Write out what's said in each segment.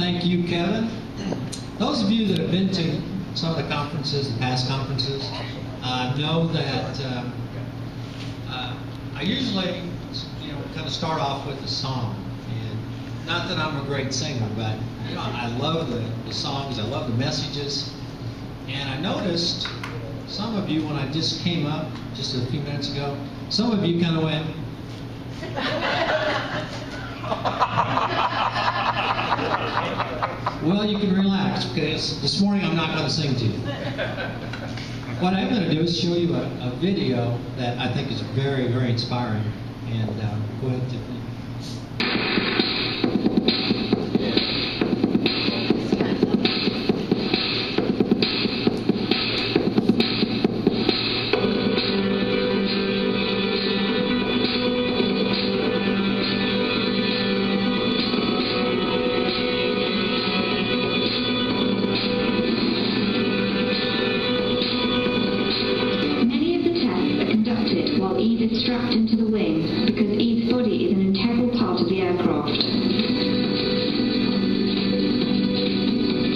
Thank you, Kevin. Those of you that have been to some of the conferences, the past conferences, know that I usually, kind of start off with a song. And not that I'm a great singer, but I love the songs, I love the messages. And I noticed some of you, when I just came up just a few minutes ago, some of you kind of went. Well, you can relax, because this morning I'm not going to sing to you. What I'm going to do is show you a video that I think is very, very inspiring. And go ahead, Tiffany. Strapped into the wing because Eve's body is an integral part of the aircraft.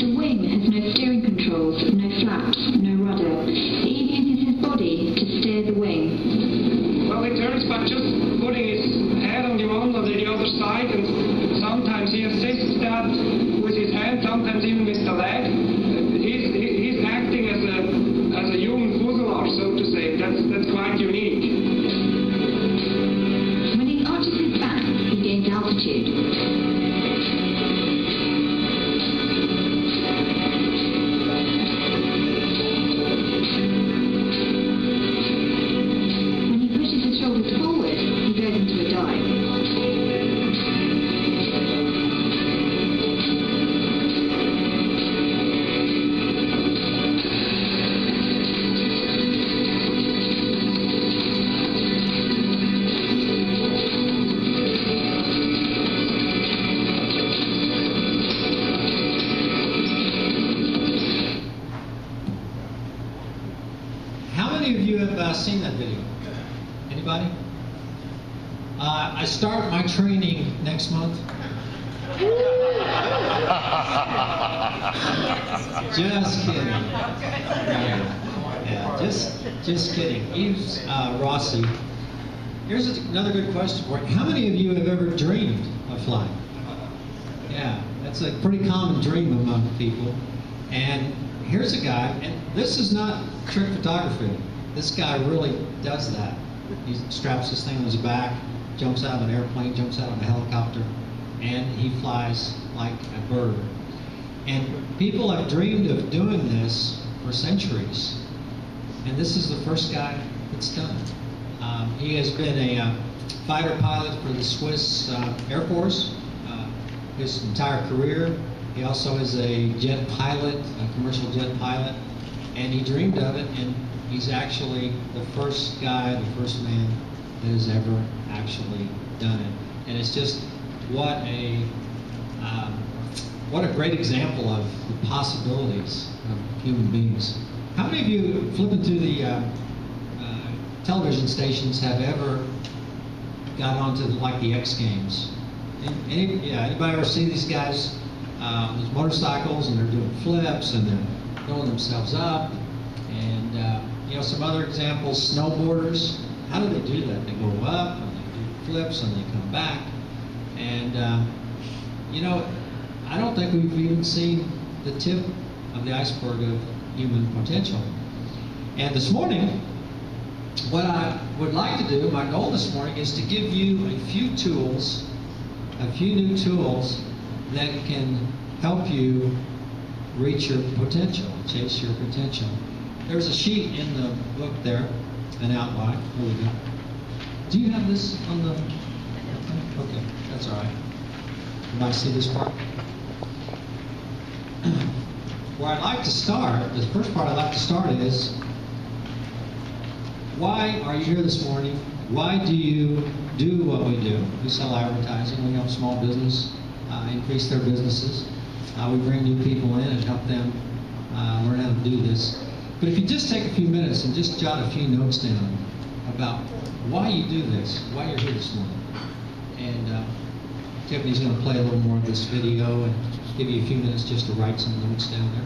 The wing has no steering controls, no flaps, no rudder. Eve uses his body to steer the wing. Well, he turns by just putting his head on the one or the other side, and sometimes he assists that with his hand, sometimes even with the leg. He's acting as a human fuselage, so to say. That's quite unique. Altitude. When he pushes his shoulders forward, he goes into a dive. How many of you have seen that video? Anybody? I start my training next month. Just kidding. Yeah, just kidding. Eve's Rossi. Here's another good question for you. How many of you have ever dreamed of flying? Yeah, that's a pretty common dream among people. And here's a guy, and this is not trick photography. This guy really does that. He straps this thing on his back, jumps out of an airplane, jumps out of a helicopter, and he flies like a bird. And people have dreamed of doing this for centuries. And this is the first guy that's done it. He has been a fighter pilot for the Swiss Air Force his entire career. He also is a jet pilot, a commercial jet pilot, and he dreamed of it, and he's actually the first guy, the first man that has ever actually done it. And it's just what a great example of the possibilities of human beings. How many of you flipping through the television stations have ever got onto the X Games? Anybody ever see these guys? These motorcycles, and they're doing flips, and they're throwing themselves up, and some other examples, snowboarders. How do they do that? They go up, and they do flips, and they come back, and I don't think we've even seen the tip of the iceberg of human potential. And this morning, what I would like to do, my goal this morning, is to give you a few tools, a few new tools that can help you reach your potential, chase your potential. There's a sheet in the book there, an outline. Here we go. Do you have this on the? Okay, that's all right. Everybody see this part? Where I'd like to start, the first part I'd like to start is, why are you here this morning? Why do you do what we do? We sell advertising, we help small business increase their businesses. We bring new people in and help them learn how to do this. But if you just take a few minutes and just jot a few notes down about why you do this, why you're here this morning. And Tiffany's going to play a little more of this video, and give you a few minutes just to write some notes down there.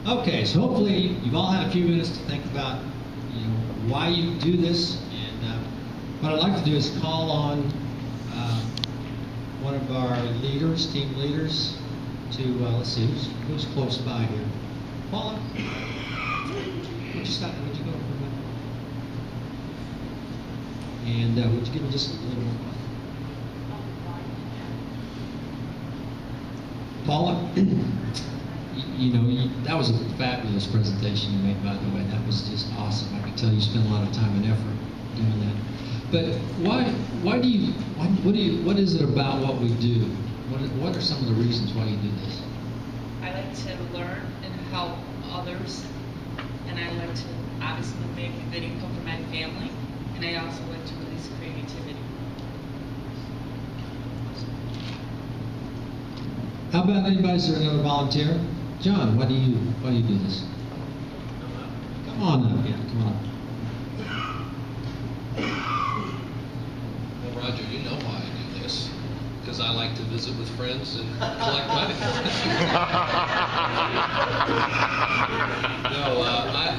Okay, so hopefully you've all had a few minutes to think about, why you do this, and what I'd like to do is call on one of our leaders, team leaders, to let's see who's close by here. Paula, would you stop? Would you go for a minute? And would you give me just a little more? Paula. That was a fabulous presentation you made, by the way. That was just awesome. I can tell you spent a lot of time and effort doing that. But what is it about what we do? What are some of the reasons why you do this? I like to learn and help others, and I like to obviously make a good income for my family, and I also like to release creativity. How about anybody? Is there another volunteer? John, why do you do this? Come on up, yeah, come on. Well, Roger, you know why I do this. Because I like to visit with friends and collect money. No,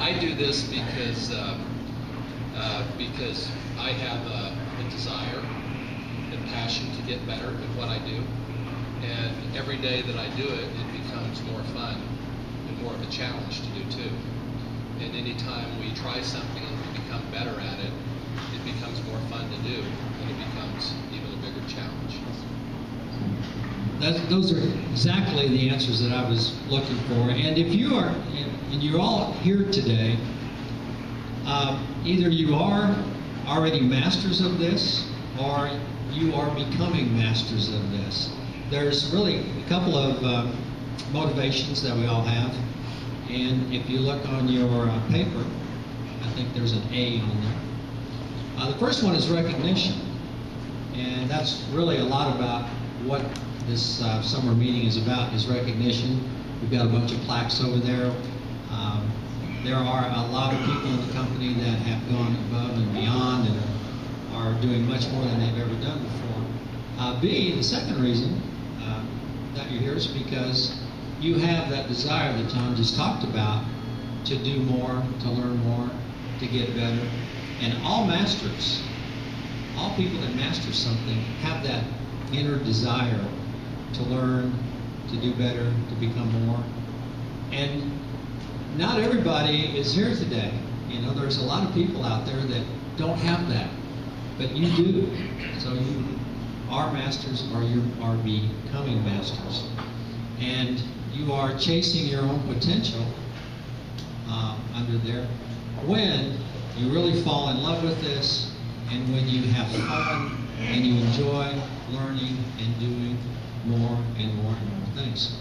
I do this because I have a desire and passion to get better at what I do. And every day that I do it, it becomes more fun and more of a challenge to do too. And anytime we try something and we become better at it, it becomes more fun to do, and it becomes even a bigger challenge. Those are exactly the answers that I was looking for. And if you are, and you're all here today, either you are already masters of this, or you are becoming masters of this. There's really a couple of motivations that we all have, and if you look on your paper, I think there's an A on there. The first one is recognition, and that's really a lot about what this summer meeting is about, is recognition. We've got a bunch of plaques over there. There are a lot of people in the company that have gone above and beyond and are doing much more than they've ever done before. B, the second reason that you're here is because you have that desire that John just talked about to do more, to learn more, to get better. And all masters, all people that master something have that inner desire to learn, to do better, to become more. And not everybody is here today. There's a lot of people out there that don't have that, but you do. So you are masters, or you are becoming masters. And you are chasing your own potential under there when you really fall in love with this, and when you have fun and you enjoy learning and doing more and more and more things.